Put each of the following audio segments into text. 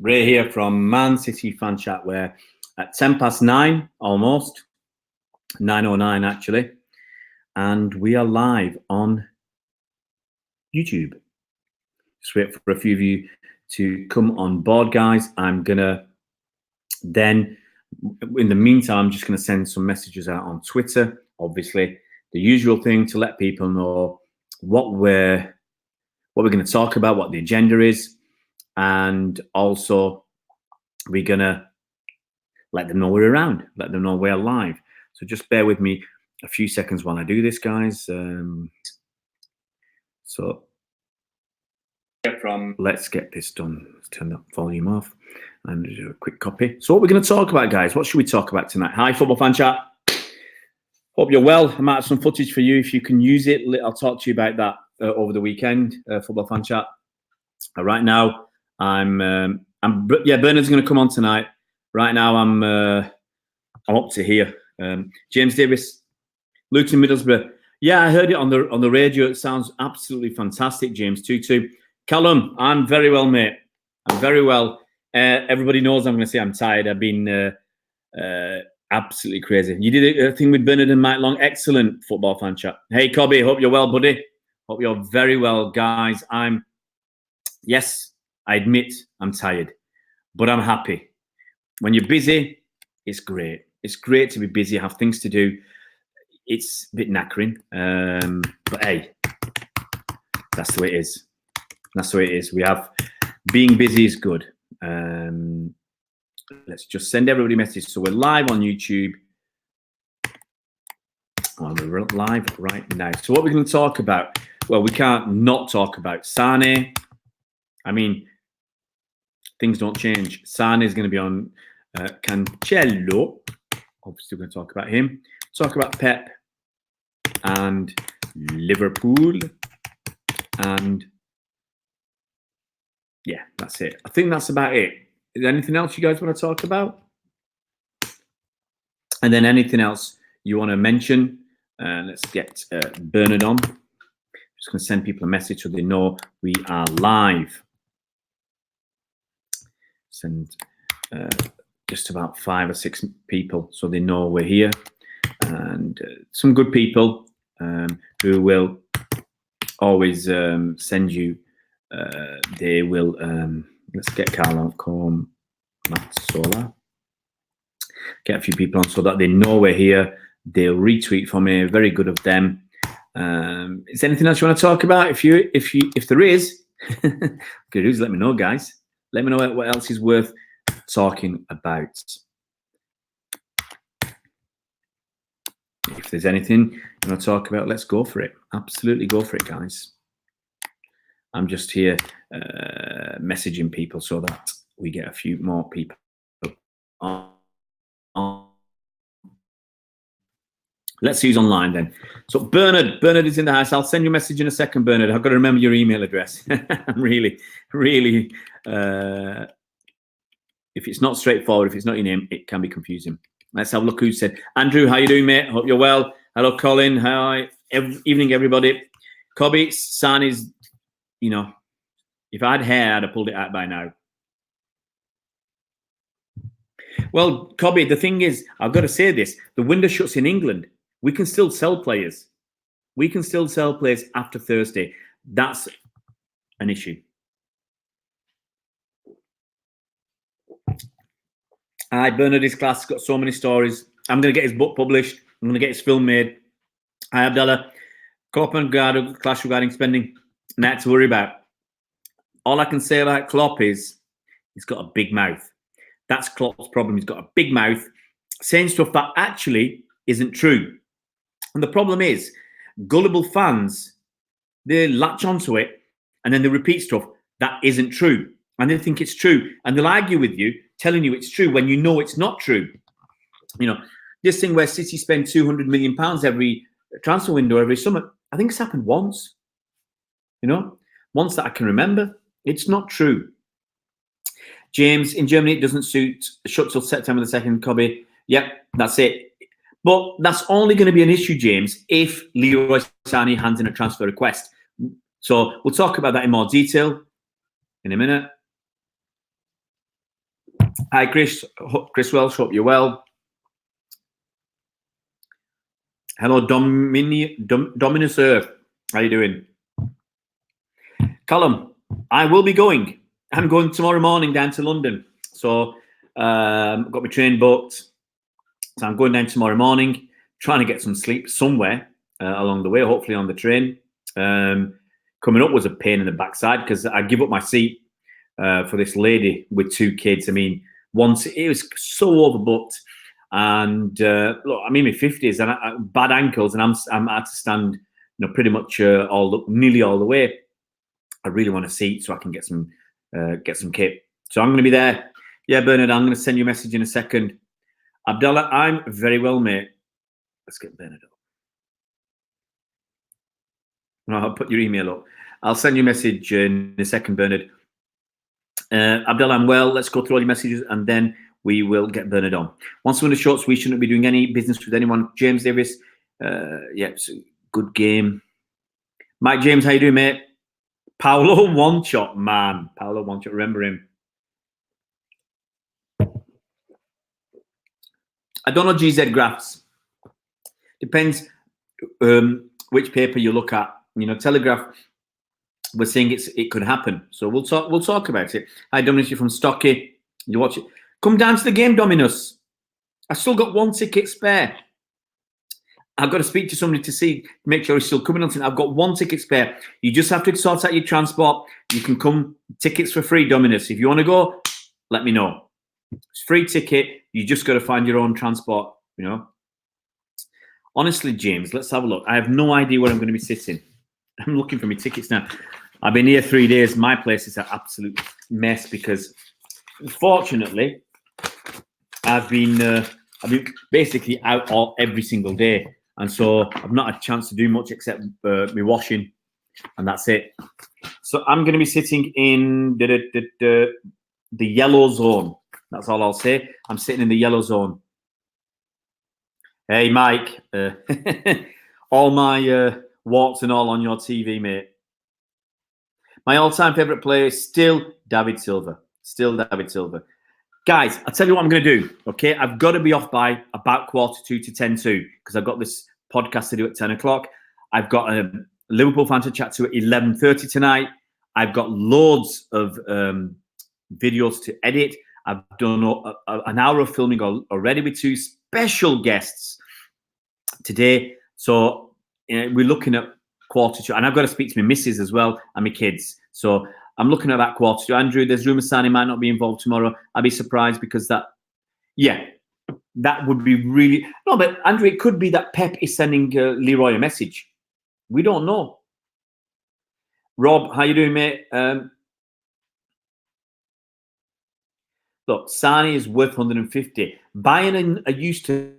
Ray here from Man City Fan Chat. We're at 9:10, almost 9:09 actually, and we are live on YouTube. Just wait for a few of you to come on board, guys. I'm gonna then, in the meantime, I'm just gonna send some messages out on Twitter. Obviously, the usual thing to let people know what we're going to talk about, what the agenda is. And also, we're going to let them know we're around, let them know we're live. So just bear with me a few seconds while I do this, guys. Let's get this done. Let's turn that volume off and do a quick copy. So what we're going to talk about, guys, what should we talk about tonight? Hi, Football Fan Chat. Hope you're well. I might have some footage for you if you can use it. I'll talk to you about that over the weekend, Football Fan Chat. Right now, Bernard's going to come on tonight. Right now, I'm up to here. James Davis, Luton Middlesbrough. Yeah, I heard it on the radio. It sounds absolutely fantastic, James. 2-2. Callum, I'm very well, mate. I'm very well. Everybody knows I'm going to say I'm tired. I've been absolutely crazy. You did a thing with Bernard and Mike Long. Excellent, Football Fan Chat. Hey, Cobby, hope you're well, buddy. Hope you're very well, guys. Yes, I admit I'm tired, but I'm happy. When you're busy, it's great. It's great to be busy, have things to do. It's a bit knackering, but hey, that's the way it is. That's the way it is. Being busy is good. Let's just send everybody a message. So we're live on YouTube. We're live right now. So what we're going to talk about? Well, we can't not talk about Sané. I mean, things don't change. Sané is going to be on Cancelo. Obviously, we're going to talk about him. Talk about Pep and Liverpool. And yeah, that's it. I think that's about it. Is there anything else you guys want to talk about? And then anything else you want to mention? Let's get Bernard on. Just going to send people a message so they know we are live. Send just about 5 or 6 people so they know we're here. And some good people who will always send you. They will. Let's get Carl on. Matsola. Get a few people on so that they know we're here. They'll retweet for me. Very good of them. Is there anything else you want to talk about? If there is, good news. Let me know, guys. Let me know what else is worth talking about. If there's anything you want to talk about, let's go for it. Absolutely go for it, guys. I'm just here messaging people so that we get a few more people on. Let's see who's online then. So Bernard is in the house. I'll send you a message in a second, Bernard. I've got to remember your email address. I'm really, if it's not straightforward, if it's not your name, it can be confusing. Let's have a look who said. Andrew, how you doing, mate? Hope you're well. Hello, Colin. Hi. Evening, everybody. Cobby, San is, if I had hair, I'd have pulled it out by now. Well, Cobby, the thing is, I've got to say this. The window shuts in England. We can still sell players. We can still sell players after Thursday. That's an issue. Hi, Bernard is class. Got so many stories. I'm going to get his book published. I'm going to get his film made. Hi, Abdallah. Klopp and Guardiola clash regarding spending. Not to worry about. All I can say about Klopp is he's got a big mouth. That's Klopp's problem. He's got a big mouth, saying stuff that actually isn't true. And the problem is, gullible fans, they latch onto it and then they repeat stuff that isn't true. And they think it's true. And they'll argue with you, telling you it's true when you know it's not true. This thing where City spend £200 million every transfer window every summer, I think it's happened once. Once that I can remember. It's not true. James, in Germany, it doesn't shut till September the 2nd, Cobby. Yep, that's it. But that's only going to be an issue, James, if Leroy Sané hands in a transfer request. So we'll talk about that in more detail in a minute. Hi, Chris. Chris Welsh, hope you're well. Hello, Dominus Earth. How you doing? Callum, I will be going. I'm going tomorrow morning down to London. So I've got my train booked. So I'm going down tomorrow morning, trying to get some sleep somewhere along the way, hopefully on the train. Coming up was a pain in the backside because I give up my seat for this lady with 2 kids. I mean, once it was so overbooked. And look, I'm in my 50s and bad ankles, and I'm had to stand, pretty much nearly all the way. I really want a seat so I can get some kit. So I'm going to be there. Yeah, Bernard, I'm going to send you a message in a second. Abdullah, I'm very well, mate. Let's get Bernard up. No, I'll put your email up. I'll send you a message in a second, Bernard. Abdullah, I'm well. Let's go through all your messages and then we will get Bernard on. Once we're in the shorts, we shouldn't be doing any business with anyone. James Davis, it's a good game. Mike James, how you doing, mate? Paolo One-Shot, man. Paolo One-Shot, remember him. I don't know GZ graphs. Depends which paper you look at. Telegraph, we're saying it could happen. So we'll talk about it. Hi, Dominus, you're from Stocky. You watch it. Come down to the game, Dominus. I still got 1 ticket spare. I've got to speak to somebody to make sure he's still coming on. I've got 1 ticket spare. You just have to sort out your transport. You can come, tickets for free, Dominus. If you want to go, let me know. It's free ticket. You just got to find your own transport, Honestly, James, let's have a look. I have no idea where I'm going to be sitting. I'm looking for my tickets now. I've been here 3 days. My place is an absolute mess because, fortunately, I've been basically out every single day. And so I've not had a chance to do much except me washing, and that's it. So I'm going to be sitting in the yellow zone. That's all I'll say. I'm sitting in the yellow zone. Hey, Mike. All my warts and all on your TV, mate. My all-time favourite player is still David Silva. Still David Silva. Guys, I'll tell you what I'm going to do, okay? I've got to be off by about 1:45 to 10:02 because I've got this podcast to do at 10 o'clock. I've got a Liverpool fan to chat to at 11:30 tonight. I've got loads of videos to edit. I've done an hour of filming already with 2 special guests today. So we're looking at 1:45, and I've got to speak to my missus as well and my kids. So I'm looking at about 1:45. Andrew, there's rumours Sané might not be involved tomorrow. I'd be surprised because that would be really... No, but Andrew, it could be that Pep is sending Leroy a message. We don't know. Rob, how you doing, mate? Look, Sané is worth 150. Bayern are used to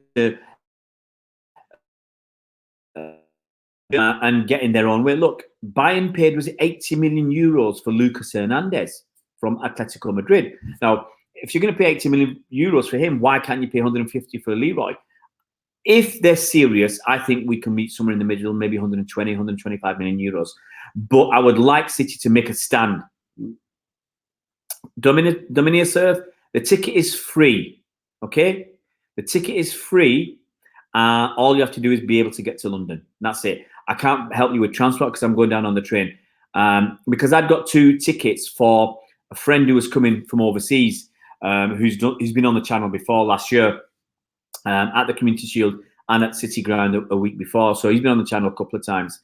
and getting their own way. Look, Bayern paid, was it 80 million euros for Lucas Hernandez from Atletico Madrid. Now, if you're going to pay 80 million euros for him, why can't you pay 150 for Leroy? If they're serious, I think we can meet somewhere in the middle, maybe 120, 125 million euros. But I would like City to make a stand. Dominus Earth, the ticket is free, okay? The ticket is free. All you have to do is be able to get to London. That's it. I can't help you with transport because I'm going down on the train. Because I've got 2 tickets for a friend who was coming from overseas, who's been on the channel before last year at the Community Shield and at City Ground a week before. So he's been on the channel a couple of times,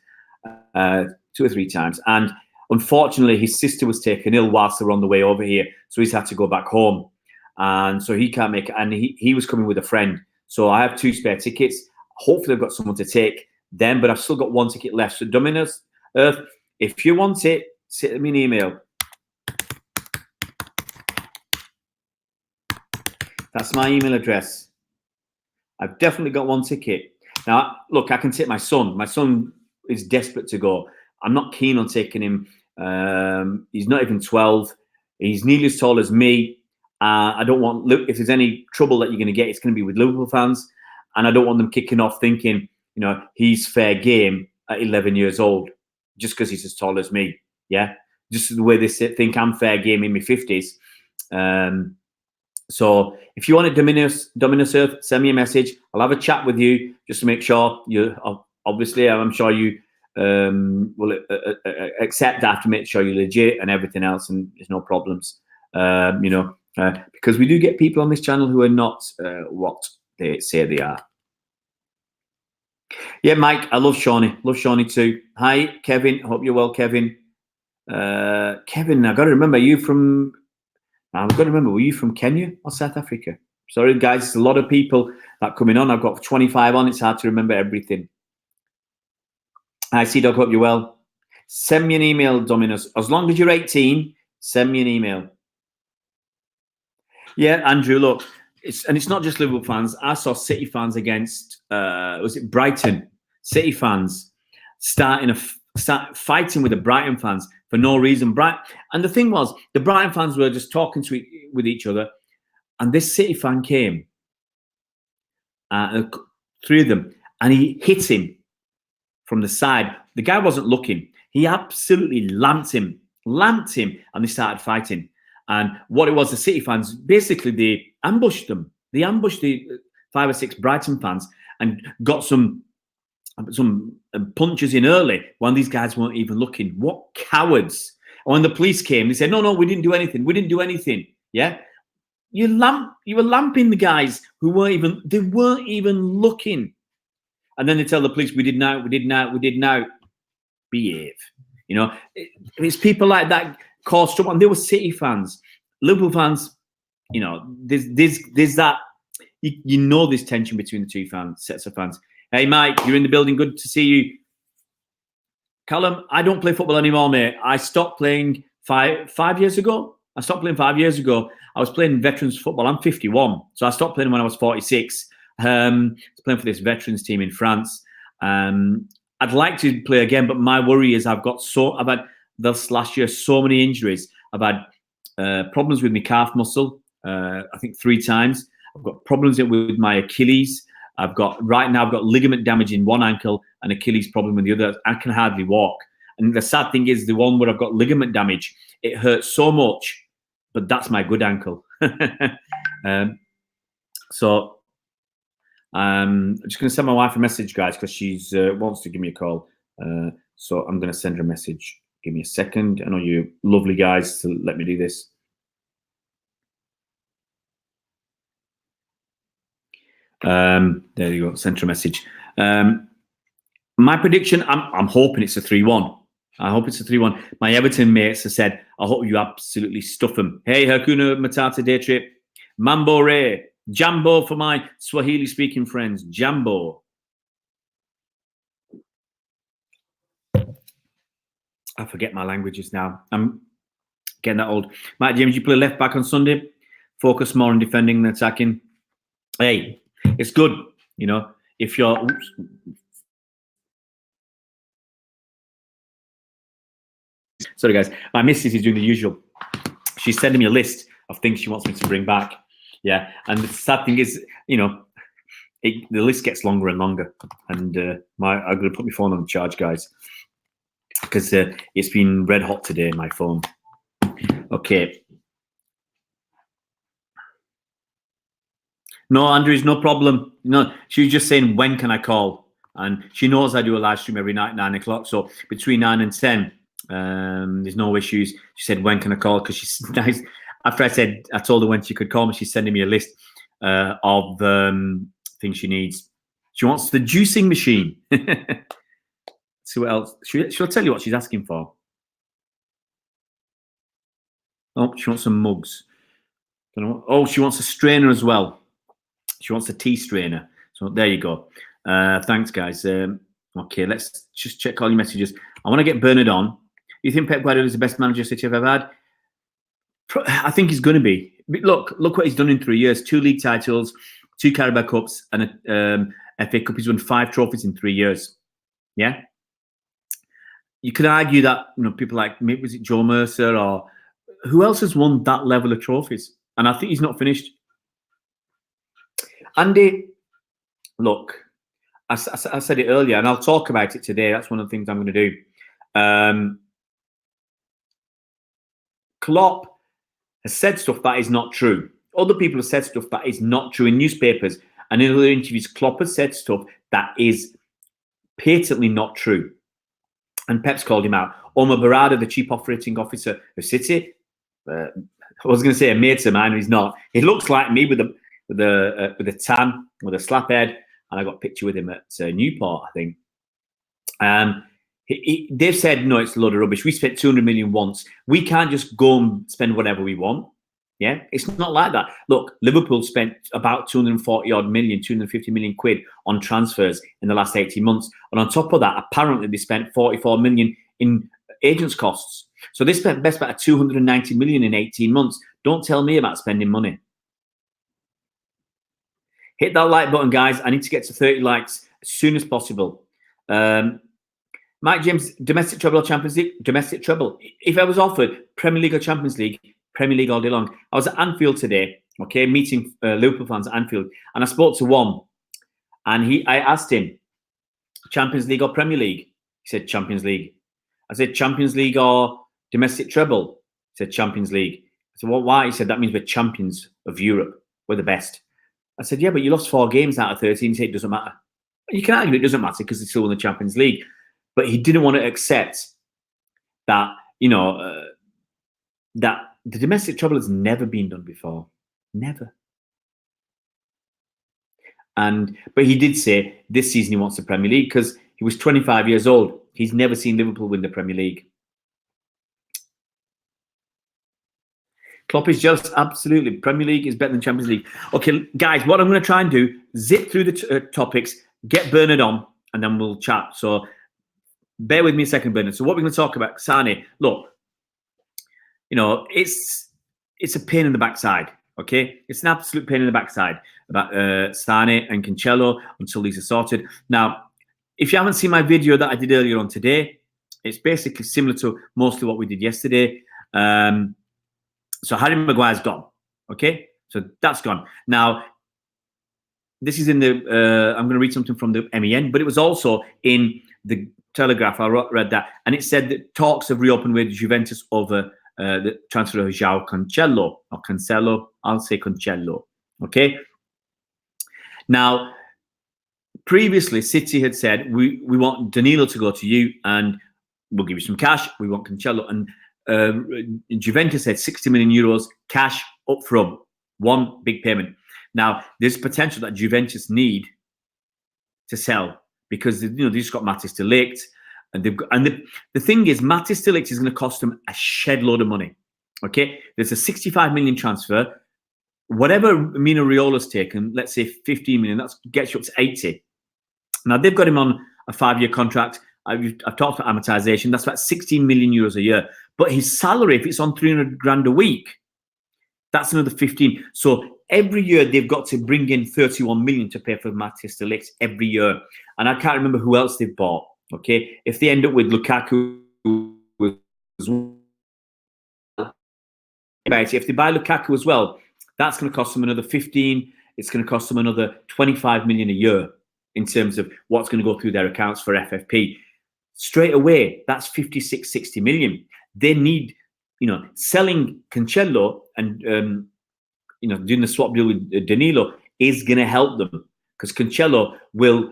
2 or 3 times. And unfortunately, his sister was taken ill whilst they were on the way over here. So he's had to go back home. And so he can't make it. And he was coming with a friend. So I have 2 spare tickets. Hopefully I've got someone to take them, but I've still got 1 ticket left. So Dominus Earth, if you want it, send me an email. That's my email address. I've definitely got 1 ticket. Now, look, I can take my son. My son is desperate to go. I'm not keen on taking him. He's not even 12. He's nearly as tall as me. I don't want, if there's any trouble that you're going to get, it's going to be with Liverpool fans. And I don't want them kicking off thinking, he's fair game at 11 years old, just because he's as tall as me. Yeah. Just the way they think I'm fair game in my 50s. So if you want it Dominus Earth, send me a message. I'll have a chat with you just to make sure you. Obviously, I'm sure you will accept that to make sure you're legit and everything else, and there's no problems. Because we do get people on this channel who are not what they say they are. Yeah, Mike, I love Shawnee. Love Shawnee too. Hi, Kevin. Hope you're well, Kevin. Kevin, I've got to remember, were you from Kenya or South Africa? Sorry, guys, it's a lot of people that are coming on. I've got 25 on. It's hard to remember everything. Hi, Sea-Dog, hope you're well. Send me an email, Dominus. As long as you're 18, send me an email. Yeah, Andrew, look, it's not just Liverpool fans. I saw City fans against, was it Brighton? City fans start fighting with the Brighton fans for no reason. And the thing was, the Brighton fans were just talking with each other, and this City fan came, three of them, and he hit him from the side. The guy wasn't looking. He absolutely lamped him, and they started fighting. And what it was, the City fans, basically they ambushed them. They ambushed the 5 or 6 Brighton fans and got some punches in early when these guys weren't even looking. What cowards. And when the police came, they said, no, we didn't do anything. We didn't do anything. Yeah? You were lamping the guys who weren't even looking. And then they tell the police, we did now. Behave. It's people like that caused trouble. And they were City fans. Liverpool fans, there's that, there's tension between the two sets of fans. Hey, Mike, you're in the building. Good to see you. Callum, I don't play football anymore, mate. I stopped playing five years ago. I was playing veterans football. I'm 51. So I stopped playing when I was 46. I was playing for this veterans team in France. I'd like to play again, but my worry is I've had this last year so many injuries. I've had problems with my calf muscle, I think 3 times. I've got problems with my Achilles. Right now I've got ligament damage in one ankle and Achilles problem in the other. I can hardly walk. And the sad thing is, the one where I've got ligament damage, it hurts so much, but that's my good ankle. So I'm just going to send my wife a message, guys, because she wants to give me a call. So I'm going to send her a message. Give me a second. I know you lovely guys to let me do this. There you go. Send her a message. My prediction, I'm hoping it's a 3-1. I hope it's a 3-1. My Everton mates have said, I hope you absolutely stuff them. Hey, Hakuna Matata Day Trip. Mambo Ray. Jambo for my Swahili-speaking friends. Jambo. I forget my languages now. I'm getting that old. Matt James, you play left back on Sunday. Focus more on defending than attacking. Hey, it's good, if you're... Oops. Sorry, guys. My missus is doing the usual. She's sending me a list of things she wants me to bring back. Yeah, and the sad thing is, the list gets longer and longer. And I'm going to put my phone on charge, guys, because it's been red hot today, my phone. Okay. No, Andrews, no problem. No, she was just saying, when can I call? And she knows I do a live stream every night, 9 o'clock. So between 9 and 10, there's no issues. She said, when can I call? Because she's nice. After I told her when she could call me, she's sending me a list of things she needs. She wants the juicing machine. See what else? She'll tell you what she's asking for. Oh, she wants some mugs. Oh, she wants a strainer as well. She wants a tea strainer. So there you go. Thanks, guys. Okay, let's just check all your messages. I want to get Bernard on. You think Pep Guardiola is the best manager City have ever had? I think he's going to be. Look what he's done in 3 years. 2 league titles, 2 Carabao Cups, and a FA Cup. He's won 5 trophies in 3 years. Yeah? You could argue that people like, maybe was it Joe Mercer or who else has won that level of trophies? And I think he's not finished. Andy, look, I said it earlier, and I'll talk about it today. That's one of the things I'm going to do. Klopp has said stuff that is not true. other people have said stuff that is not true in newspapers, and in other interviews, Klopp has said stuff that is patently not true. And Pep's called him out. Omar Barada, the chief operating officer of City, I was going to say a mate of mine, he's not. He looks like me with a tan, with a slap head, and I got a picture with him at Newport, I think. They've said, no, it's a load of rubbish. We spent 200 million once. We can't just go and spend whatever we want. Yeah, it's not like that. Look, Liverpool spent about 240 odd million, 250 million quid on transfers in the last 18 months. And on top of that, apparently they spent 44 million in agents' costs. So they spent best part of 290 million in 18 months. Don't tell me about spending money. Hit that like button, guys. I need to get to 30 likes as soon as possible. Mike James, domestic treble or Champions League? Domestic treble. If I was offered Premier League or Champions League, Premier League all day long. I was at Anfield today, okay, meeting Liverpool fans at Anfield, and I spoke to one, and I asked him, Champions League or Premier League? He said Champions League. I said Champions League or domestic treble? He said Champions League. I said, well, why? He said, that means we're champions of Europe. We're the best. I said, yeah, but you lost 4 games out of 13. He said, it doesn't matter. You can argue it doesn't matter because it's still in the Champions League. But he didn't want to accept that, you know, that the domestic treble has never been done before. Never. But he did say this season he wants the Premier League because he was 25 years old. He's never seen Liverpool win the Premier League. Klopp is jealous. Absolutely. Premier League is better than Champions League. Okay, guys, what I'm going to try and do, zip through the topics, get Bernard on, and then we'll chat. So bear with me a second, Bernard. So what we're going to talk about, Sané. Look, you know, it's a pain in the backside, okay? It's an absolute pain in the backside about Sané and Cancelo until these are sorted. Now, if you haven't seen my video that I did earlier on today, it's basically similar to mostly what we did yesterday. So Harry Maguire's gone, okay? So that's gone. Now, this is in the, I'm going to read something from the MEN, but it was also in the Telegraph. I read that, and it said that talks have reopened with Juventus over the transfer of João Cancelo, or Cancelo, I'll say Cancelo, okay? Now, previously, City had said, we want Danilo to go to you, and we'll give you some cash. We want Cancelo. And Juventus said 60 million euros cash up front, one big payment. Now, there's potential that Juventus need to sell because, you know, they've just got Matis de Ligt. And the thing is, Matis de Ligt is going to cost them a shed load of money. Okay, there's a 65 million transfer. Whatever Mino Riola's taken, let's say 15 million, that gets you up to 80. Now they've got him on a 5-year contract. I've talked about amortization. That's about 16 million euros a year. But his salary, if it's on 300 grand a week, that's another 15. So every year they've got to bring in 31 million to pay for Matis de Ligt every year. And I can't remember who else they've bought. Okay, if they end up with Lukaku as well, if they buy Lukaku as well, that's going to cost them another 15. It's going to cost them another 25 million a year in terms of what's going to go through their accounts for FFP. Straight away, that's 56, 60 million. They need, you know, selling Cancelo and, you know, doing the swap deal with Danilo is going to help them because Cancelo will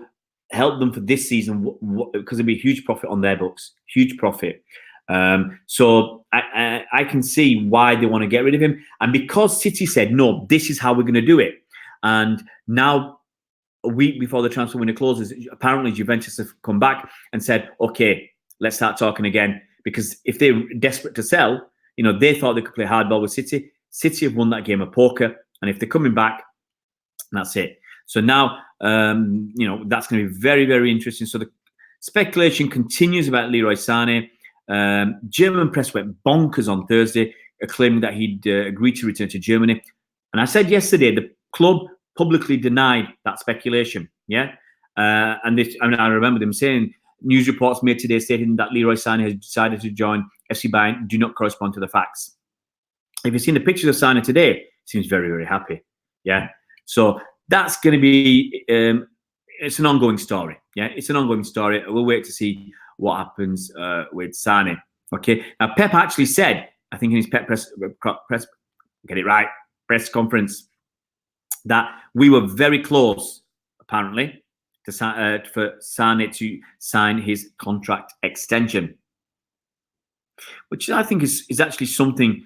help them for this season because it'll be a huge profit on their books, huge profit. So I can see why they want to get rid of him. And because City said, no, this is how we're going to do it. And now, a week before the transfer window closes, apparently Juventus have come back and said, okay, let's start talking again. Because if they're desperate to sell, you know, they thought they could play hardball with City. City have won that game of poker. And if they're coming back, that's it. So now, you know, that's going to be very, very interesting. So the speculation continues about Leroy Sané. German press went bonkers on Thursday, claiming that he'd agreed to return to Germany. And I said yesterday, the club publicly denied that speculation. Yeah. And I remember them saying, news reports made today stating that Leroy Sané has decided to join FC Bayern do not correspond to the facts. If you've seen the pictures of Sané today, he seems very, very happy. Yeah. So that's going to be, it's an ongoing story. Yeah, it's an ongoing story. We'll wait to see what happens with Sané. Okay. Now, Pep actually said, I think in his Pep press, get it right, press conference that we were very close, apparently, for Sané to sign his contract extension, which I think is actually something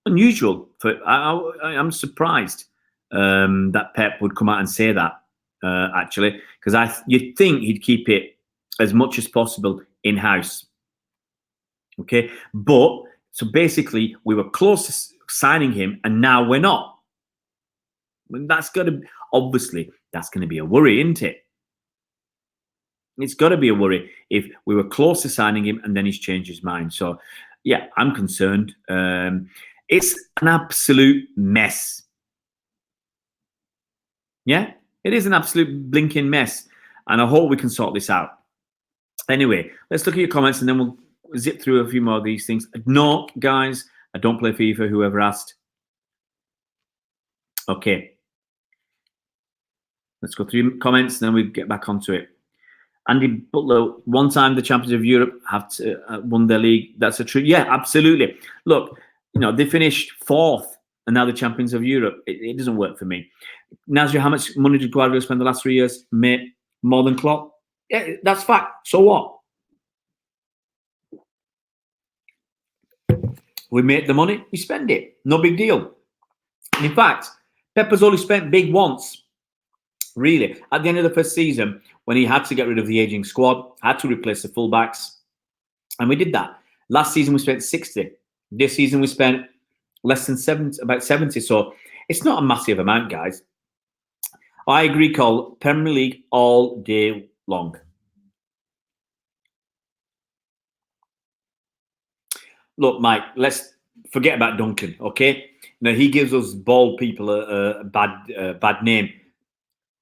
unusual. I'm surprised that Pep would come out and say that, actually, because you'd think he'd keep it as much as possible in-house. Okay, but so basically we were close to signing him, and now we're not. That's got to obviously that's going to be a worry, isn't it? It's got to be a worry if we were close to signing him and then he's changed his mind. So, yeah, I'm concerned. It's an absolute mess. Yeah, it is an absolute blinking mess, and I hope we can sort this out. Anyway, let's look at your comments and then we'll zip through a few more of these things. No, guys, I don't play FIFA, whoever asked. Okay. Let's go through comments and then we get back onto it. Andy Butler, one time the champions of Europe have won their league. That's a true. Yeah, absolutely. Look, they finished 4th and now the champions of Europe. It doesn't work for me. Nasri, how much money did Guardiola spend the last 3 years? Mate, more than Klopp? Yeah, that's fact. So what? We make the money, we spend it. No big deal. And in fact, Pepper's only spent big once. Really, at the end of the first season, when he had to get rid of the aging squad, had to replace the fullbacks, and we did that. Last season we spent 60. This season we spent less than 70, about 70. So it's not a massive amount, guys. I agree, Cole. Premier League all day long. Look, Mike, let's forget about Duncan, okay? He gives us bald people a bad name.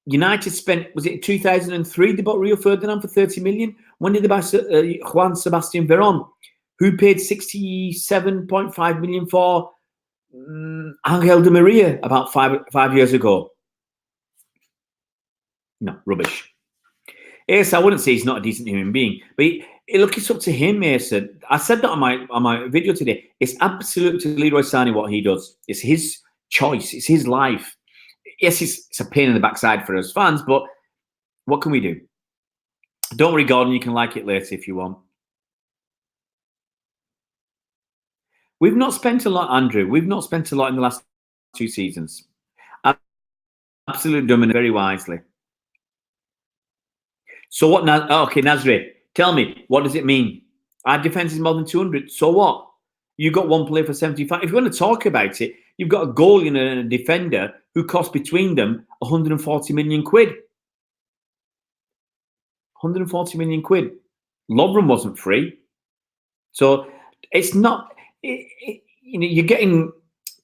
United spent, was it 2003 they bought Rio Ferdinand for 30 million? When did they buy Juan Sebastian Veron, who paid 67.5 million for Angel Di Maria about five years ago? No, rubbish. Yes, I wouldn't say he's not a decent human being, but look, it's up to him, Mason. I said that on my video today. It's absolute to Leroy Sané what he does. It's his choice. It's his life. Yes, it's a pain in the backside for us fans, but what can we do? Don't worry, Gordon. You can like it later if you want. We've not spent a lot, Andrew. We've not spent a lot in the last 2 seasons. Absolutely dominant very wisely. So what? Okay, Nasri, tell me, what does it mean? Our defense is more than 200. So what? You got one player for 75. If you want to talk about it, you've got a goalie and a defender who cost between them 140 million quid. 140 million quid. Lovren wasn't free. So it's not, you're getting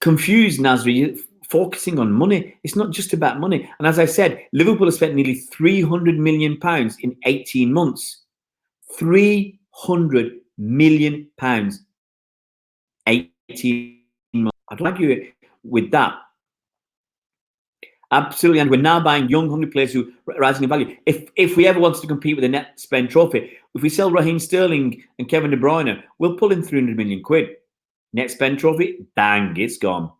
confused, Nasri. You're focusing on money. It's not just about money. And as I said, Liverpool has spent nearly £300 million in 18 months. £300 million. 18 months. I'd argue with that. Absolutely, and we're now buying young, hungry players who are rising in value. If we ever wanted to compete with the net spend trophy, if we sell Raheem Sterling and Kevin De Bruyne, we'll pull in 300 million quid. Net spend trophy, bang, it's gone.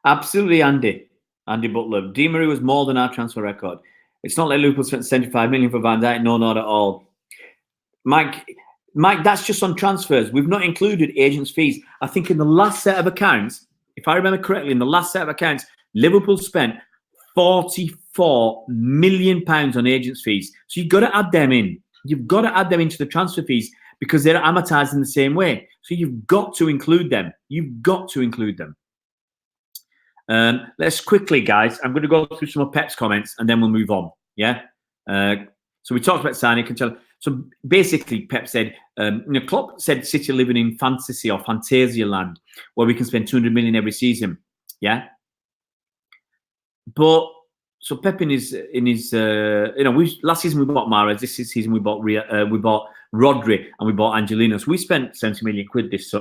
Absolutely, Andy Butler. Di Maria was more than our transfer record. It's not like Liverpool spent 75 million for Van Dijk. No, not at all. Mike, that's just on transfers. We've not included agents' fees. I think in the last set of accounts, if I remember correctly, in the last set of accounts, Liverpool spent £44 million on agents' fees. So you've got to add them in. You've got to add them into the transfer fees because they're amortized in the same way. So you've got to include them. You've got to include them. Let's quickly, guys, I'm going to go through some of Pep's comments and then we'll move on. Yeah. So we talked about Sané, Cancelo. So basically, Pep said, Klopp said City living in fantasy or Fantasia land where we can spend 200 million every season. Yeah. But so Pep in his last season we bought Mahrez. This season we bought Rodri and we bought Angelino. So we spent 70 million quid this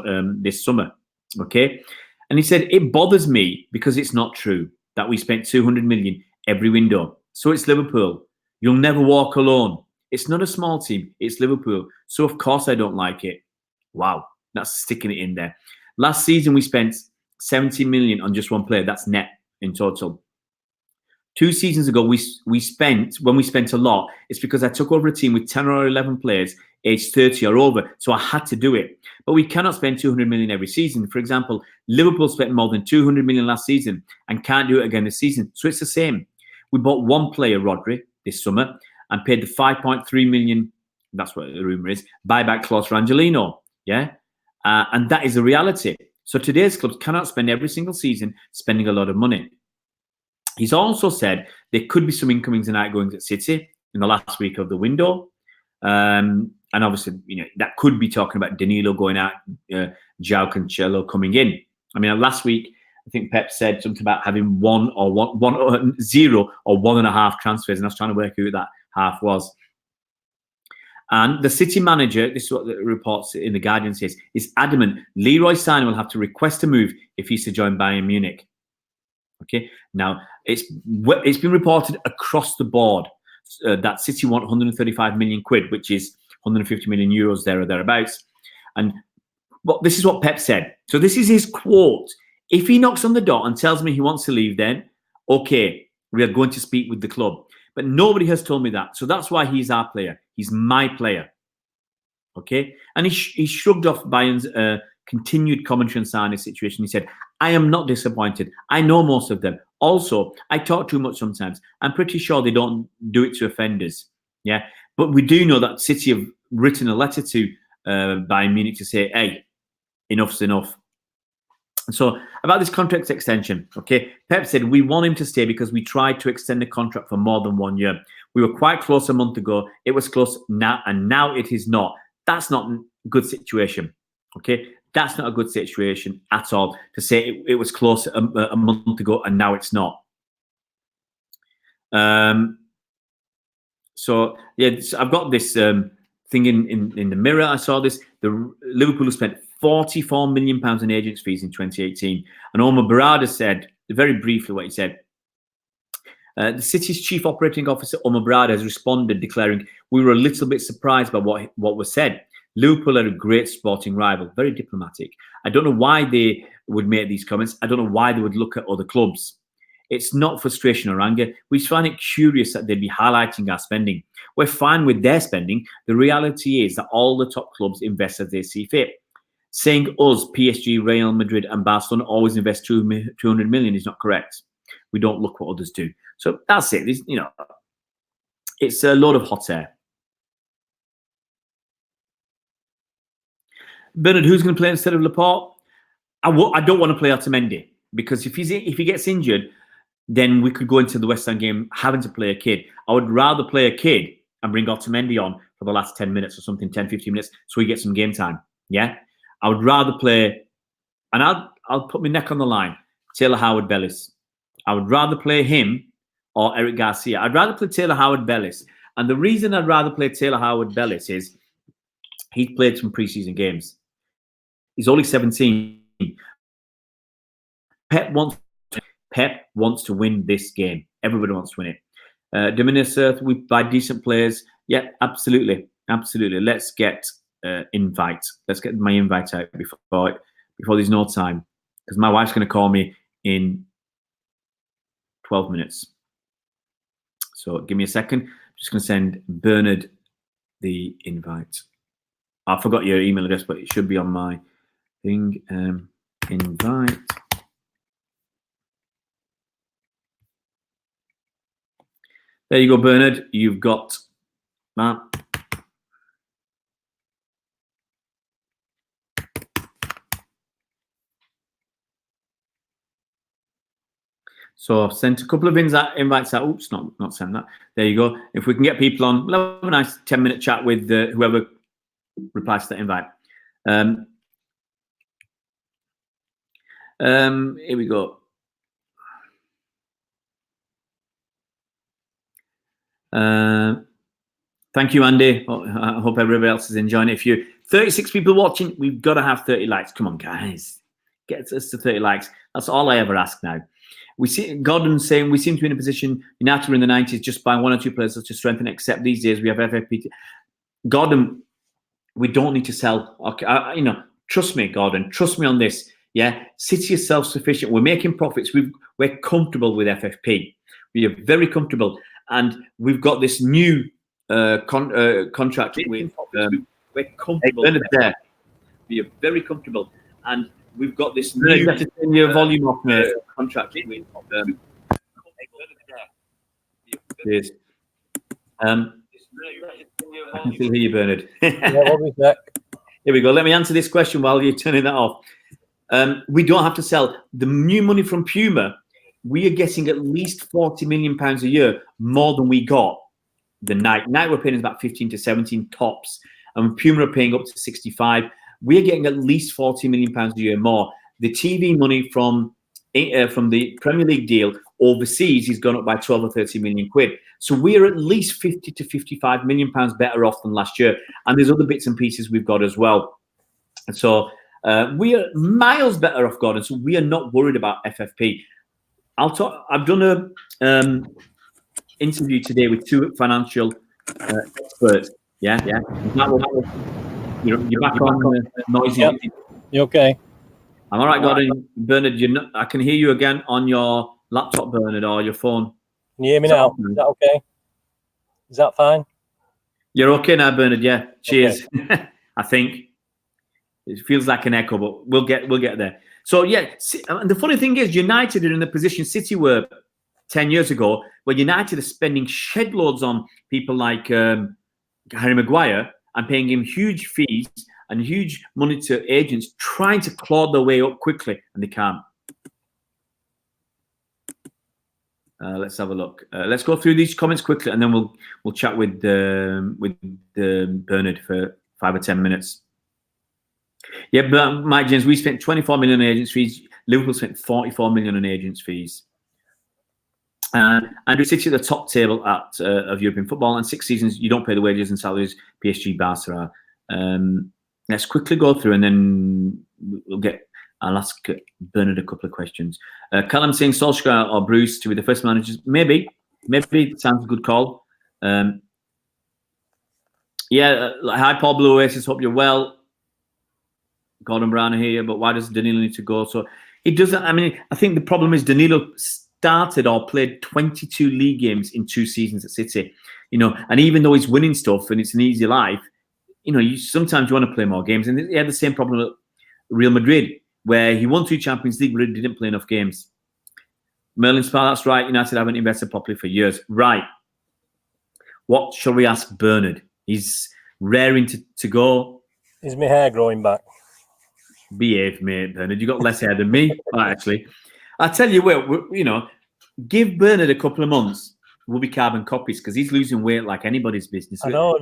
summer. Okay. And he said, it bothers me because it's not true that we spent 200 million every window. So it's Liverpool. You'll never walk alone. It's not a small team. It's Liverpool. So, of course, I don't like it. Wow, that's sticking it in there. Last season, we spent 70 million on just one player. That's net in total. 2 seasons ago, we spent a lot, it's because I took over a team with 10 or 11 players aged 30 or over. So I had to do it. But we cannot spend 200 million every season. For example, Liverpool spent more than 200 million last season and can't do it again this season. So it's the same. We bought one player, Rodri, this summer and paid the 5.3 million, that's what the rumour is, buyback clause for Angelino. Yeah? And that is a reality. So today's clubs cannot spend every single season spending a lot of money. He's also said there could be some incomings and outgoings at City in the last week of the window. And obviously, that could be talking about Danilo going out, João Cancelo coming in. I mean, last week, I think Pep said something about having 0 or 1.5 transfers. And I was trying to work out who that half was. And the City manager, this is what the reports in The Guardian says, is adamant Leroy Sané will have to request a move if he's to join Bayern Munich. Okay, now it's been reported across the board that City want 135 million quid, which is 150 million euros there or thereabouts. And this is what Pep said. So this is his quote. If he knocks on the door and tells me he wants to leave, then okay, we are going to speak with the club. But nobody has told me that. So that's why he's our player. He's my player. Okay, and he shrugged off Bayern's continued commentary on Sané's situation. He said, I am not disappointed. I know most of them. Also, I talk too much sometimes. I'm pretty sure they don't do it to offenders. Yeah. But we do know that City have written a letter to Bayern Munich to say, hey, enough's enough. So about this contract extension, okay, Pep said we want him to stay because we tried to extend the contract for more than 1 year. We were quite close a month ago. It was close now, and now it is not. That's not a good situation. Okay, that's not a good situation at all to say it was close a month ago and now it's not. So yeah, I've got this thing in the Mirror. I saw this. The Liverpool spent £44 million in agents fees in 2018, and Omar Barada said very briefly what he said. The City's chief operating officer Omar Barada has responded, declaring, "We were a little bit surprised by what was said. Liverpool are a great sporting rival, very diplomatic. I don't know why they would make these comments. I don't know why they would look at other clubs. It's not frustration or anger. We just find it curious that they'd be highlighting our spending. We're fine with their spending. The reality is that all the top clubs invest as they see fit. Saying us, PSG, Real Madrid and Barcelona always invest 200 million is not correct. We don't look what others do." So that's it. It's a load of hot air. Bernard, who's going to play instead of Laporte? I don't want to play Otamendi because if he gets injured, then we could go into the West Ham game having to play a kid. I would rather play a kid and bring Otamendi on for the last 10 minutes or something, 10, 15 minutes, so he gets some game time. Yeah? I would rather play, and I'll put my neck on the line, Taylor Howard-Bellis. I would rather play him or Eric Garcia. I'd rather play Taylor Howard-Bellis. And the reason I'd rather play Taylor Howard-Bellis is he's played some preseason games. He's only 17. Pep wants to win this game. Everybody wants to win it. Dominus Earth, we buy decent players. Yeah, absolutely. Absolutely. Let's get invite. Let's get my invite out before there's no time. Because my wife's going to call me in 12 minutes. So give me a second. I'm just going to send Bernard the invite. I forgot your email address, but it should be on my thing. Invite. There you go, Bernard. You've got that. So I've sent a couple of invites out. Oops, not sent that. There you go. If we can get people on, we'll have a nice 10-minute chat with whoever replies to that invite. Here we go. Thank you, Andy. I hope everybody else is enjoying it. If you're 36 people watching, we've got to have 30 likes. Come on, guys. Get us to 30 likes. That's all I ever ask now. We see Gordon saying we seem to be in a position, United were in the 90s, just by 1 or 2 players to strengthen, except these days we have FFP. Gordon, We don't need to sell. Okay, trust me, Gordon. Trust me on this. Yeah, City is self-sufficient. We're making profits. We're comfortable with FFP. We are very comfortable, and we've got this new contract with. We're comfortable. There. We are very comfortable, and we've got this new. You have to turn your volume off, contract with. Yes. I can still hear you, Bernard. What was that? Here we go. Let me answer this question while you're turning that off. We don't have to sell. The new money from Puma, we are getting at least £40 million a year more than we got the night. Night we're paying about 15 to 17 tops, and Puma are paying up to 65. We are getting at least £40 million a year more. The TV money from the Premier League deal overseas has gone up by 12 or 30 million quid. So we're at least 50 to 55 million pounds better off than last year. And there's other bits and pieces we've got as well. And so we are miles better off, Gordon. So we are not worried about FFP. I've done a interview today with two financial experts. Yeah. You're back on noisy. Yep. You okay? I'm all right, Gordon. Bernard, I can hear you again on your laptop, Bernard, or your phone. Can you hear me now? Is that okay? Is that fine? You're okay now, Bernard. Yeah. Cheers. Okay. I think it feels like an echo, but we'll get there. So yeah, and the funny thing is, United are in the position City were 10 years ago, where United are spending shed loads on people like Harry Maguire and paying him huge fees and huge money to agents, trying to claw their way up quickly, and they can't. Let's have a look. Let's go through these comments quickly, and then we'll chat with Bernard for 5 or 10 minutes. Yeah, but Mike James, we spent 24 million on agents fees. Liverpool spent 44 million on agents fees. Andrew City at the top table of European football, and 6 seasons you don't pay the wages and salaries PSG, Barca are. Let's quickly go through, and then I'll ask Bernard a couple of questions. Callum saying Solskjaer or Bruce to be the first managers. Maybe sounds a good call. Hi Paul Blue Oasis, hope you're well. Gordon Brown here, but why does Danilo need to go? So he doesn't. I mean, I think the problem is Danilo started or played 22 league games in 2 seasons at City. And even though he's winning stuff and it's an easy life, sometimes you want to play more games. And he had the same problem at Real Madrid, where he won 2 Champions League, but he didn't play enough games. Merlin Spar, that's right. United haven't invested properly for years. Right. What shall we ask Bernard? He's raring to go. Is my hair growing back? Behave, mate, Bernard. You got less hair than me, actually. I tell you what, give Bernard a couple of months. We'll be carbon copies because he's losing weight like anybody's business. I know. Have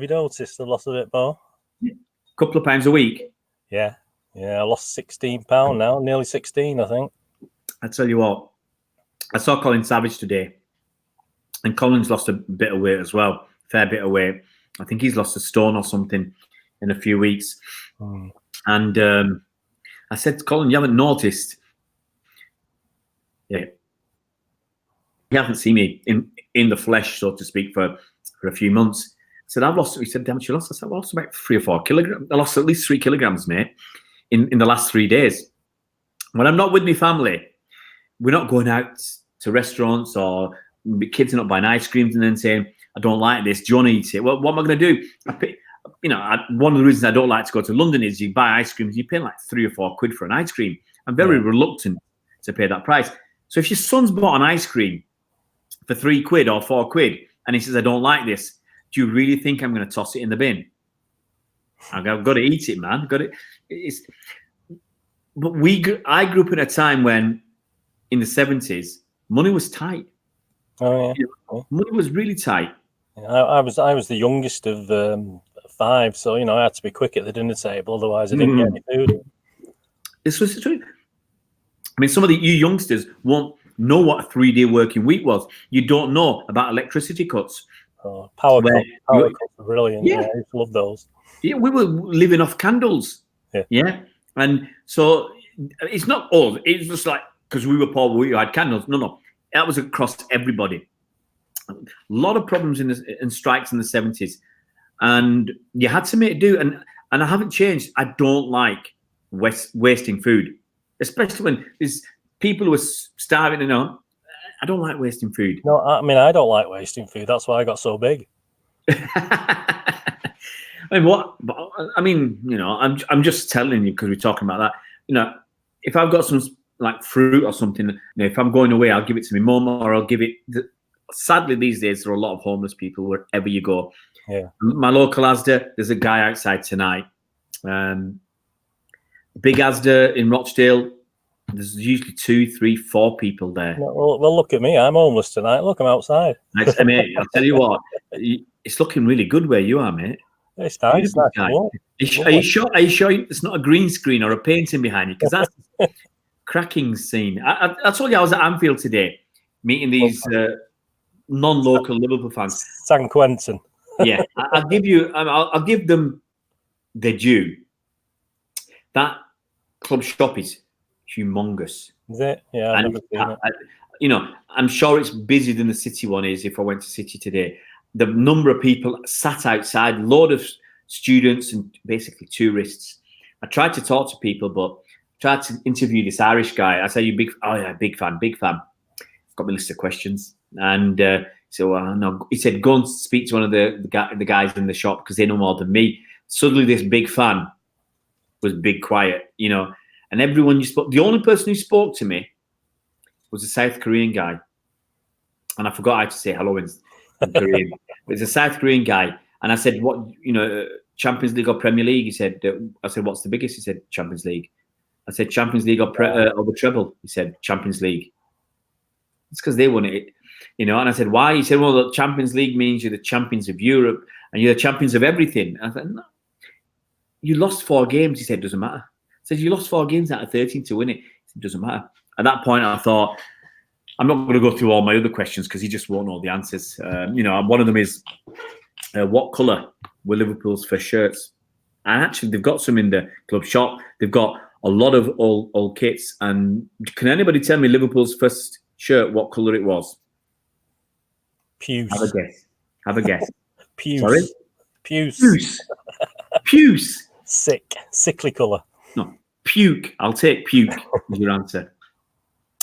you noticed the loss of it, Bo? A couple of pounds a week. Yeah. I lost 16 pounds now, nearly 16, I think. I tell you what, I saw Colin Savage today, and Colin's lost a bit of weight as well, fair bit of weight. I think he's lost a stone or something in a few weeks. And I said to Colin, you haven't noticed? Yeah. You haven't seen me in the flesh, so to speak, for a few months. I said, I've lost. He said, how much you lost? I said, I lost about 3 or 4 kilograms. I lost at least 3 kilograms, mate, in the last 3 days. When I'm not with my family, we're not going out to restaurants, or the kids are not buying ice creams and then saying, I don't like this. Do you want to eat it? Well, what am I going to do? One of the reasons I don't like to go to London is you buy ice creams, you pay like 3 or 4 quid for an ice cream. I'm very reluctant to pay that price. So if your son's bought an ice cream for 3 quid or 4 quid, and he says, I don't like this, do you really think I'm going to toss it in the bin? I've got to eat it, man. But I grew up in a time when, in the 70s, money was tight. Oh yeah, money was really tight. I was the youngest of 5, so I had to be quick at the dinner table, otherwise I didn't get any food. This was true. I mean, some of you youngsters won't know what a 3-day working week was. You don't know about electricity cuts. Oh, power cuts are brilliant. Yeah, I used to love those. Yeah, we were living off candles. Yeah. And so it's not all. It's just like, because we were poor, we had candles. No. That was across everybody. A lot of problems and strikes in the 70s. and you had to make do. And I haven't changed. I don't like wasting food, especially when there's people who are starving. I don't like wasting food. No, I mean, I don't like wasting food. That's why I got so big. I mean, I'm just telling you because we're talking about that. If I've got some like fruit or something, if I'm going away, I'll give it to my mum or I'll give it. Sadly, these days there are a lot of homeless people wherever you go. Yeah. My local Asda, there's a guy outside tonight. Big Asda in Rochdale, there's usually 2, 3, 4 people there. No, well, look at me. I'm homeless tonight. Look, I'm outside. Mate, I'll tell you what, it's looking really good where you are, mate. It's nice. Are you sure it's not a green screen or a painting behind you? Because that's a cracking scene. I told you I was at Anfield today, meeting these non-local Liverpool fans. San Quentin. Yeah, I'll give them their due. That club shop is humongous. Is it? Yeah, I've never seen it. I'm sure it's busier than the City one is. If I went to City today, the number of people sat outside, load of students and basically tourists. I tried to talk to people, but tried to interview this Irish guy. I said, "You big? Oh yeah, big fan, big fan." Got my list of questions, and no. He said, "Go and speak to one of the guys in the shop because they know more than me." Suddenly, this big fan was big quiet, and everyone you spoke. The only person who spoke to me was a South Korean guy, and I forgot how to say hello in Korean. It's a South Korean guy, and I said, "What Champions League or Premier League?" He said, "I said, what's the biggest?" He said, "Champions League." I said, "Champions League or the treble?" He said, "Champions League." It's because they won it, And I said, "Why?" He said, "Well, the Champions League means you're the champions of Europe and you're the champions of everything." I said, "No, you lost 4 games." He said, "Doesn't matter." I said, "You lost 4 games out of 13 to win it." He said, "Doesn't matter." At that point, I thought, I'm not going to go through all my other questions because he just won't know the answers. One of them is, what colour were Liverpool's first shirts? And actually, they've got some in the club shop. They've got a lot of old kits. And can anybody tell me Liverpool's first shirt, what colour it was? Puce. Have a guess. Puce. Sorry? Puce. Puce. Sickly colour. No, puke. I'll take puke as your answer.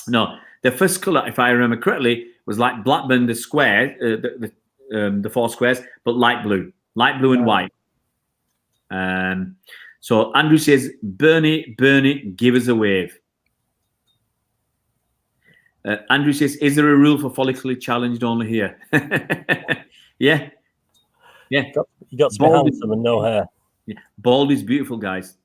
No, the first colour, if I remember correctly, was like Blackburn, the square, the 4 squares, but light blue and white. So Andrew says, burn it, give us a wave. Andrew says, is there a rule for follically challenged only here? Yeah. You got to be handsome and no hair. Yeah. Bald is beautiful, guys.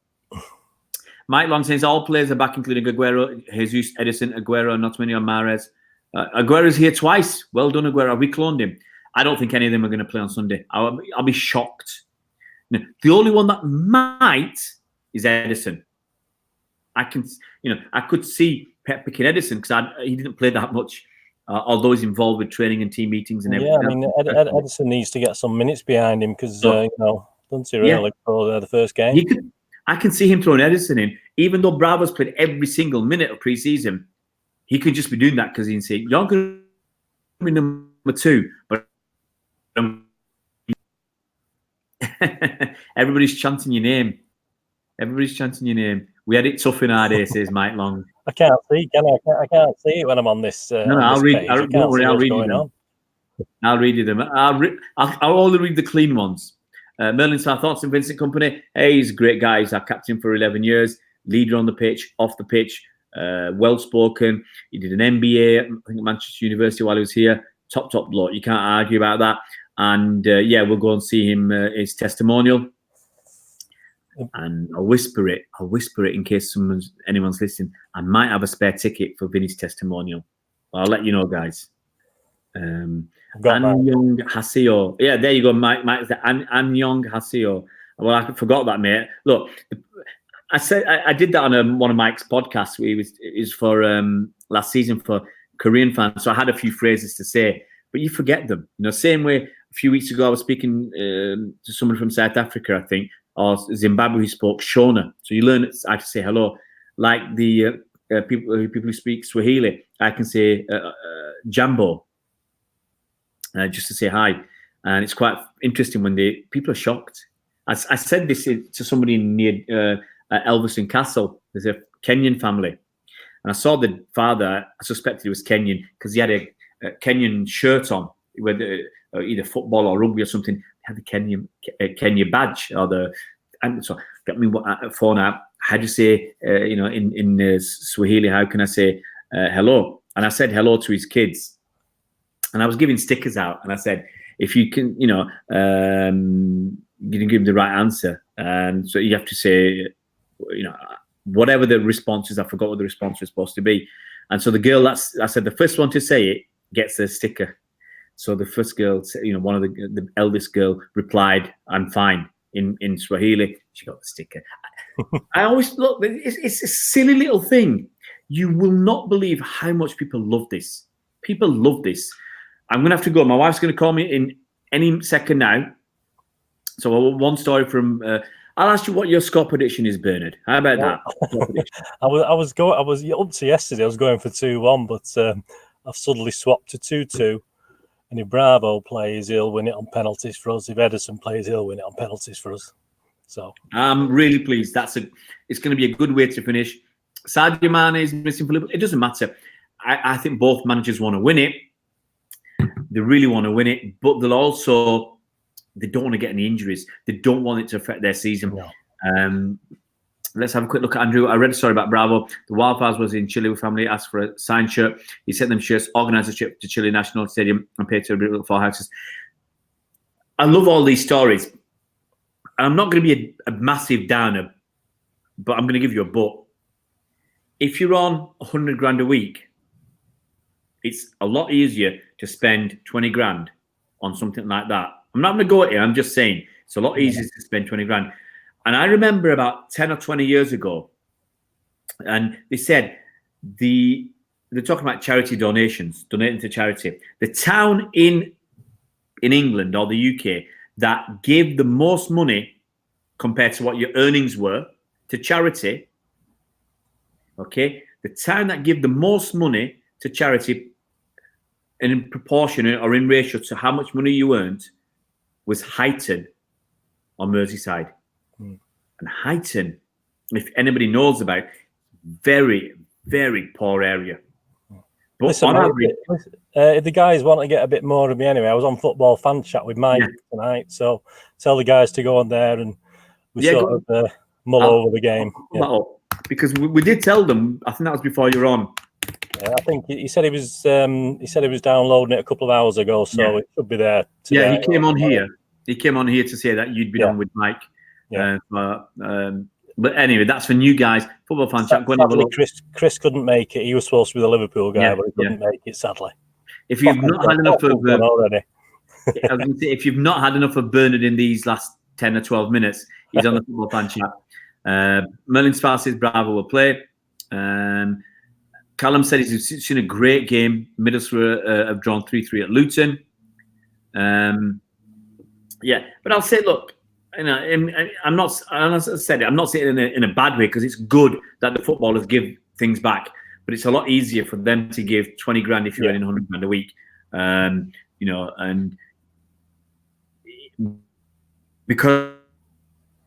Mike Long says, all players are back, including Aguero, Jesus, Edison, Aguero, not many on Mahrez. Aguero's here twice. Well done, Aguero. Have we cloned him? I don't think any of them are going to play on Sunday. I'll be shocked. No, the only one that might is Edison. I could see Pep picking Edison because he didn't play that much, although he's involved with training and team meetings and everything. Yeah, I mean, Edison needs to get some minutes behind him because, doesn't he really, for the first game? I can see him throwing Edison in, even though Bravo's played every single minute of pre-season. He could just be doing that because he'd say, "You're going to be number 2, but everybody's chanting your name. Everybody's chanting your name. We had it tough in our day," says Mike Long. I can't see, can I? I can't see it when I'm on this. I'll read. Don't worry, I'll read you them. I'll read you them. I'll only read the clean ones. Merlin Star thoughts on Vincent Kompany. Hey, he's a great guy. He's our captain for 11 years. Leader on the pitch, off the pitch. Well spoken. He did an MBA, I think, at Manchester University while he was here. Top bloke. You can't argue about that. And we'll go and see him. His testimonial. And I'll whisper it in case anyone's listening. I might have a spare ticket for Vinny's testimonial. I'll let you know, guys. Anyong Haseo. Yeah, there you go, Mike. Anyong Haseo. Well, I forgot that, mate. Look, I said I did that on one of Mike's podcasts. It was for last season for Korean fans. So I had a few phrases to say, but you forget them. Same way a few weeks ago I was speaking to someone from South Africa, I think, or Zimbabwe who spoke Shona. So you learn how to say hello. Like the people who speak Swahili, I can say Jambo, just to say hi. and it's quite interesting when people are shocked. I said this to somebody near Elveston Castle. There's a Kenyan family, and I saw the father. I suspected he was Kenyan because he had a Kenyan shirt on with either football or rugby or something. He had the Kenya badge and so got me phone out. How do you say in Swahili? How can I say hello? And I said hello to his kids, and I was giving stickers out, and I said, if you can, you didn't give him the right answer, and so you have to say, whatever the response is. I forgot what the response was supposed to be, and so the girl I said the first one to say it gets a sticker. So the first girl, one of the eldest girl replied, "I'm fine," in Swahili. She got the sticker. I always look. It's a silly little thing. You will not believe how much people love this. People love this. I'm going to have to go. My wife's going to call me in any second now. So one story from. I'll ask you what your score prediction is, Bernard. How about that? I was up to yesterday. I was going for 2-1, but I've suddenly swapped to 2-2. And if Bravo plays, he'll win it on penalties for us. If Edison plays, he'll win it on penalties for us. So I'm really pleased. It's going to be a good way to finish. Sadio Mane is missing for Liverpool. It doesn't matter. I think both managers want to win it. They really want to win it, but they don't want to get any injuries. They don't want it to affect their season. No. Let's have a quick look at Andrew. I read a story about Bravo. The Wildfires was in Chile with family, asked for a signed shirt. He sent them shirts, organised a trip to Chile National Stadium and paid to a four houses. I love all these stories. And I'm not going to be a massive downer, but I'm going to give you a but. If you're on 100 grand a week, it's a lot easier to spend 20 grand on something like that. I'm not going to go at it. I'm just saying it's a lot easier to spend 20 grand. And I remember about 10 or 20 years ago, and they said they're talking about charity donations, donating to charity. The town in England or the UK that gave the most money compared to what your earnings were to charity, okay, the town that gave the most money to charity in proportion or in ratio to how much money you earned was Highton on Merseyside. And Highton, if anybody knows about, very, very poor area. But listen, on average, if the guys want to get a bit more of me anyway, I was on Football Fan Chat with Mike tonight, so tell the guys to go on there and we sort of mull over the game. Because we did tell them. I think that was before you were on. Yeah, I think he said he was downloading it a couple of hours ago, so it should be there today. Yeah, he came on here. He came on here to say that you'd been on with Mike. Yeah. But anyway, that's for new guys. Football Fan Chat. Go and have a look. Chris couldn't make it. He was supposed to be the Liverpool guy, but he couldn't make it, sadly. If you've not had enough of already, if you've not had enough of Bernard in these last 10 or 12 minutes, he's on the Football Fan Chat. Merlin Spar says Bravo will play. Callum said he's seen a great game. Middlesbrough have drawn 3-3 at Luton. But I'll say, look. I'm not. As I said, I'm not saying it in a bad way because it's good that the footballers give things back, but it's a lot easier for them to give 20 grand if you're earning 100 grand a week, and because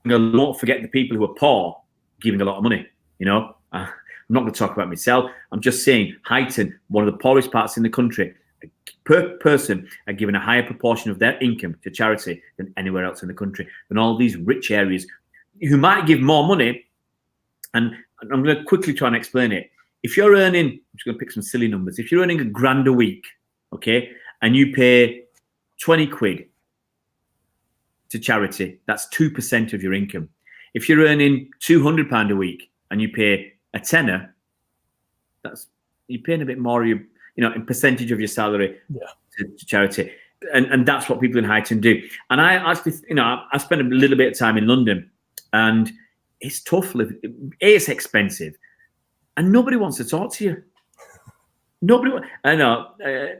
don't forget the people who are poor giving a lot of money. I'm not going to talk about myself. I'm just saying, Highton, one of the poorest parts in the country. Per person are given a higher proportion of their income to charity than anywhere else in the country, than all these rich areas who might give more money. And I'm going to quickly try and explain it. If you're earning, I'm just going to pick some silly numbers. If you're earning £1 grand a week, okay, and you pay 20 quid to charity, that's 2% of your income. If you're earning £200 a week and you pay a tenner, you're paying a bit more of your, in percentage of your salary to charity. And that's what people in Highton do. And I actually, I spent a little bit of time in London and it's tough. It's expensive and nobody wants to talk to you. Nobody, I know,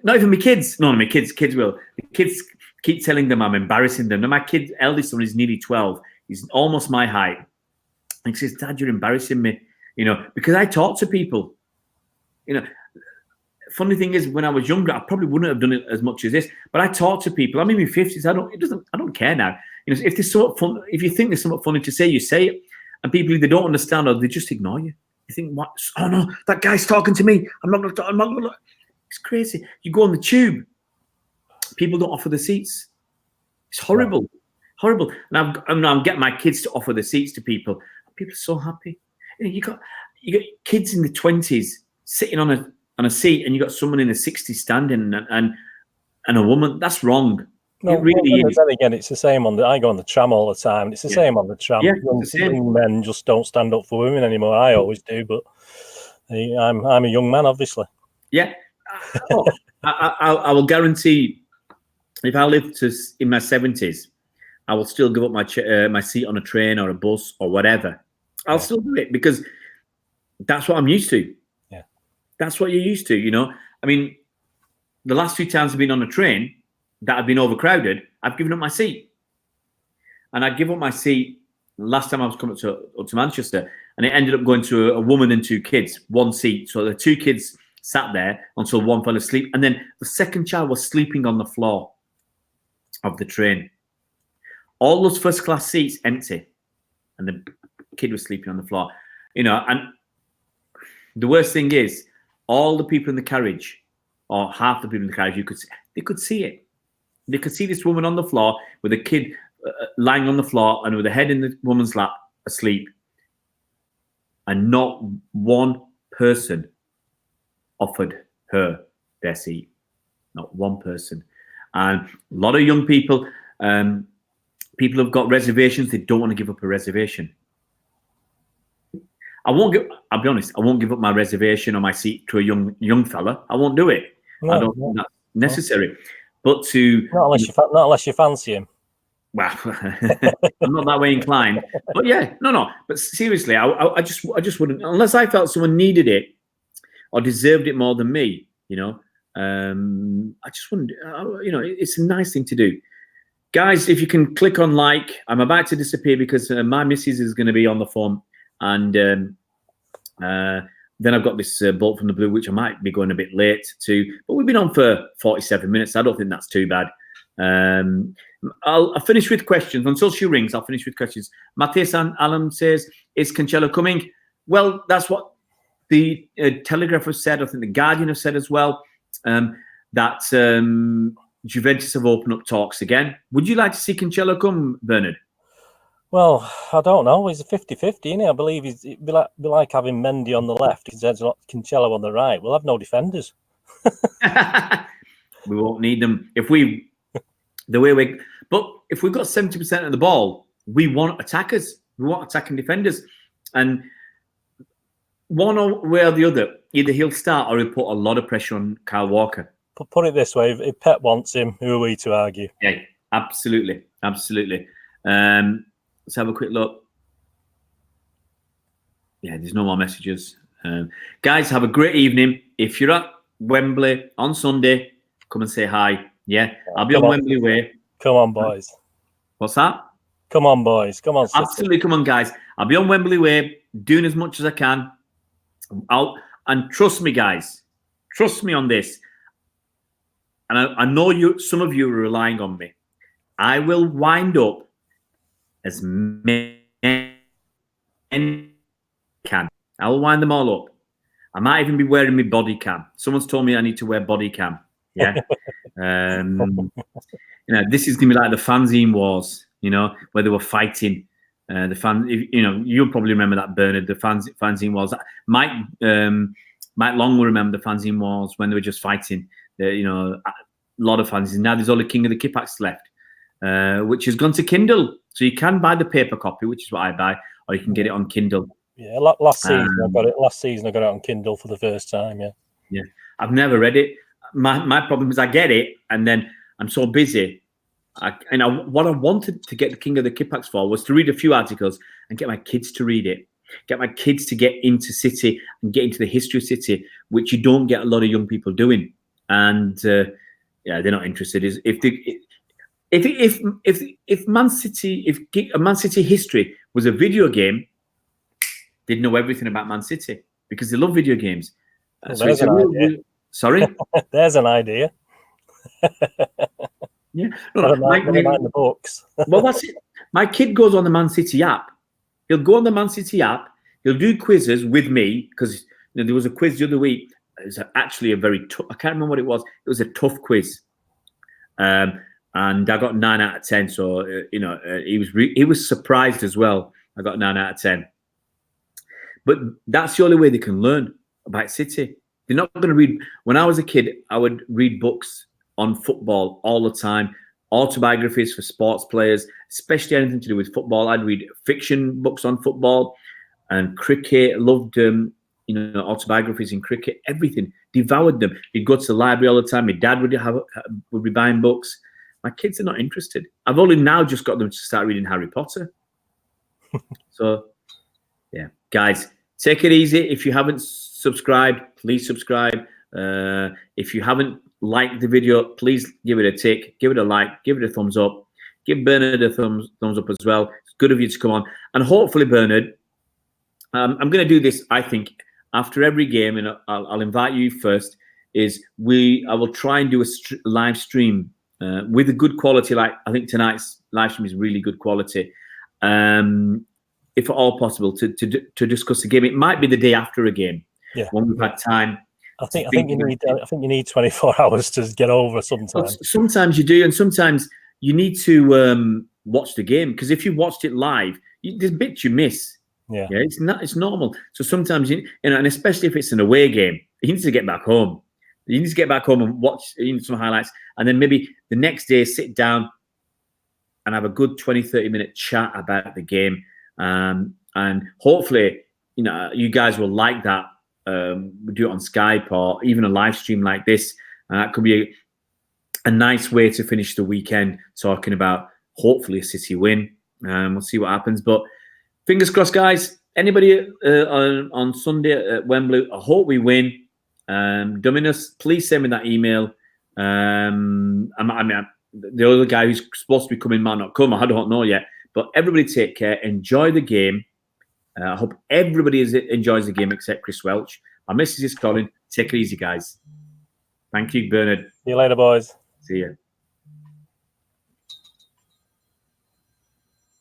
not even my kids. No, my kids will. The kids keep telling them I'm embarrassing them. Now, my eldest son is nearly 12. He's almost my height. And he says, Dad, you're embarrassing me, because I talk to people, funny thing is, when I was younger, I probably wouldn't have done it as much as this. But I talk to people. I'm in my 50s. I don't care now. You know, if there's something fun, if you think there's something funny to say, you say it. And people either don't understand or they just ignore you. You think, what? Oh no, that guy's talking to me. I'm not going to. It's crazy. You go on the tube. People don't offer the seats. It's horrible, horrible. And I'm getting my kids to offer the seats to people. People are so happy. You got kids in the 20s sitting on a seat, and you got someone in the 60s standing, and a woman. That's wrong. No, it really is. Then again, it's the same I go on the tram all the time. It's the same on the tram. Yeah, young men just don't stand up for women anymore. I always do, but I'm a young man, obviously. Yeah, I will guarantee, if I live in my 70s, I will still give up my seat on a train or a bus or whatever. I'll still do it because that's what I'm used to. Yeah, that's what you're used to. You know, I mean, the last 2 times I've been on a train that have been overcrowded, I've given up my seat, and I give up my seat. Last time I was coming up to Manchester, and it ended up going to a woman and 2 kids, 1 seat. So the 2 kids sat there until one fell asleep, and then the second child was sleeping on the floor of the train. All those first class seats empty, and the kid was sleeping on the floor. You know, and the worst thing is, all the people in the carriage, or half the people in the carriage, they could see it. They could see this woman on the floor with a kid lying on the floor and with a head in the woman's lap, asleep. And not one person offered her their seat. Not one person. And a lot of young people, people have got reservations. They don't want to give up a reservation. I'll be honest, I won't give up my reservation or my seat to a young fella. I won't do it. I don't think that's necessary. But not unless you fancy him. Well, I'm not that way inclined. But yeah, no. But seriously, I just wouldn't, unless I felt someone needed it or deserved it more than me. You know, I just wouldn't. You know, it's a nice thing to do. Guys, if you can click on like, I'm about to disappear because my missus is going to be on the phone. And then I've got this bolt from the blue, which I might be going a bit late to. But we've been on for 47 minutes. I don't think that's too bad. I'll finish with questions. Until she rings, I'll finish with questions. Matthias Allen says, is Cancelo coming? Well, that's what the Telegraph have said. I think the Guardian have said as well, that Juventus have opened up talks again. Would you like to see Cancelo come, Bernard? Well, I don't know. He's a 50-50, isn't he? I believe it'd be like having Mendy on the left instead of Cancelo on the right. We'll have no defenders. We won't need them. But if we've got 70% of the ball, we want attackers. We want attacking defenders. And one way or the other, either he'll start or he'll put a lot of pressure on Kyle Walker. Put it this way, if Pep wants him, who are we to argue? Yeah, absolutely. Let's have a quick look. Yeah, there's no more messages. Guys, have a great evening. If you're at Wembley on Sunday, come and say hi. Yeah, I'll be on Wembley Way. Come on, boys. What's that? Come on, boys. Come on, absolutely. Come on, guys. I'll be on Wembley Way, doing as much as I can. And trust me, guys. Trust me on this. And I know some of you are relying on me. I will wind up as many can. I will wind them all up. I might even be wearing my body cam. Someone's told me I need to wear body cam. Yeah. You know, this is gonna be like the fanzine wars, you know, where they were fighting. You know, you'll probably remember that, Bernard, the fanzine wars. Mike Long will remember the fanzine wars when they were just fighting. You know, a lot of fanzines. Now there's only King of the Kippax left, which has gone to Kindle. So you can buy the paper copy, which is what I buy, or you can get it on Kindle. Yeah, last season I got it. Last season I got it on Kindle for the first time. Yeah. I've never read it. My problem is I get it, and then I'm so busy. What I wanted to get the King of the Kippax for was to read a few articles and get my kids to read it. Get my kids to get into City and get into the history of City, which you don't get a lot of young people doing. And yeah, they're not interested. If Man City history was a video game, they'd know everything about Man City because they love video games. So Sorry? There's an idea. Yeah. No, Never mind my, the books. well, that's it. My kid goes on the Man City app. He'll go on the Man City app. He'll do quizzes with me because there was a quiz the other week. It was actually a very tough. I can't remember what it was. It was a tough quiz, and I got 9 out of 10. So he was surprised as well. I got 9 out of 10. But that's the only way they can learn about City. They're not going to read. When I was a kid, I would read books on football all the time, autobiographies for sports players, especially anything to do with football. I'd read fiction books on football and cricket. Loved autobiographies in cricket, everything. Devoured them. You'd go to the library all the time. My dad would be buying books. My kids are not interested. I've only now just got them to start reading Harry Potter. So, yeah, guys, take it easy. If you haven't subscribed, please subscribe. If you haven't liked the video, please give it a tick, give it a like, give it a thumbs up. Give Bernard a thumbs up as well. It's good of you to come on. And hopefully, Bernard, I'm going to do this, I think, after every game, and I'll invite you first, I will try and do a live stream with a good quality. Like I think tonight's live stream is really good quality. If at all possible, to discuss the game. It might be the day after a game, when we've had time. I think you need 24 hours to get over sometimes. Sometimes you do, and sometimes you need to watch the game, because if you watched it live, there's bits you miss. Yeah, it's normal. So sometimes and especially if it's an away game, you need to get back home. You need to get back home and watch some highlights, and then maybe the next day sit down and have a good 20-30 minute chat about the game. And hopefully, you guys will like that. We do it on Skype or even a live stream like this. That could be a nice way to finish the weekend, talking about hopefully a City win. We'll see what happens, but fingers crossed, guys. Anybody on Sunday at Wembley, I hope we win. Dominus, please send me that email. The other guy who's supposed to be coming might not come. I don't know yet. But everybody take care. Enjoy the game. I hope everybody enjoys the game except Chris Welch. Our missus is calling. Take it easy, guys. Thank you, Bernard. See you later, boys. See you.